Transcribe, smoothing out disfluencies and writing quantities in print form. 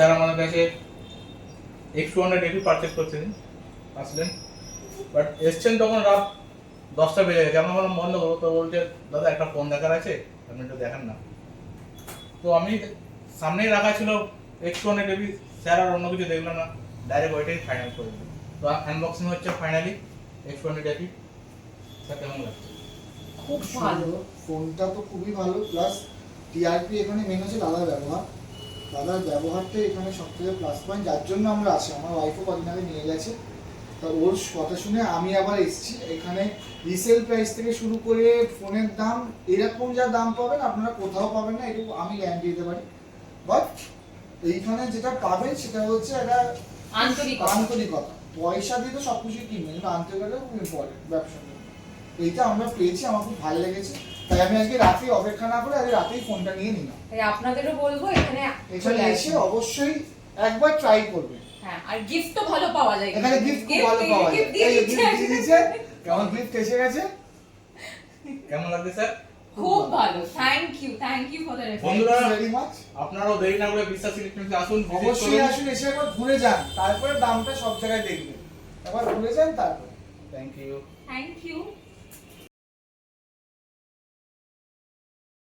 Sir আমাদের কাছে X200 AP purchase করছিলেন, আসলেন, বাট এসছেন তখন রাত 10টা বেজে গেছে। আমরা বললাম বন্ধ করবো, তো বলছে দাদা একটা ফোন দেখার আছে, আপনি একটু দেখান না। তো আমি সামনেই রাখা ছিল X200 এপি, স্যার আর অন্য কিছু দেখলো না, ডাইরেক্ট ওইটাই ফাইনাল করে দিল। তো আনবক্সিং হচ্ছে ফাইনালি X200 এপি। স্যার কেমন লাগছে? খুব ভালো, ফোনটা তো খুবই ভালো, প্লাস টিআরপি এখানে মেন হচ্ছে দাদার ব্যবহার। দাদার ব্যবহারটা এখানে সব থেকে প্লাস পয়েন্ট, যার জন্য আমরা আসি। আমার ওয়াইফও কদিন আগে নিয়ে গেছে, তা ওর কথা শুনে আমি আবার এসেছি। এখানে রিসেল প্রাইস থেকে শুরু করে ফোনের দাম, এরকম যা দাম পাবেন আপনারা কোথাও পাবেন না, এটুকু আমি গ্যারান্টি দিতে পারি। বাট এইখানে যেটা পাবেন সেটা হচ্ছে একটা আন্তরিকতা। পয়সা দিয়ে তো সব কিছুই কিনবেন, কিন্তু আন্তরিকতা খুব ইম্পর্টেন্ট ব্যবসার জন্য। এইটা আমরা পেয়েছি, আমার খুব ভালো লেগেছে, তাই আমি আজকে রাতে অপেক্ষা না করে আজকে রাতেই ফোনটা নিয়ে নিলাম। তাই আপনাদেরও বলবো এখানে এসে অবশ্যই একবার ট্রাই করবেন। হ্যাঁ, আর গিফট তো ভালো পাওয়া যায়। এখানে গিফট খুব ভালো পাওয়া যায়। এই গিফট দিয়েছে, কেমন গিফট এসে গেছে, কেমন লাগছে স্যার? খুব ভালো, থ্যাংক ইউ ফর দ্য বন্ধুরা ভেরি মাচ। আপনারাও দেরি না করে বিশ্বাস ইলেকট্রনিক্সে আসুন, visit অবশ্যই করুন। আসুন, এসে একবার ঘুরে যান, তারপরে দামটা সব জায়গায় দেখবেন। একবার ঘুরে যান তারপরে। Thank you. Thank you.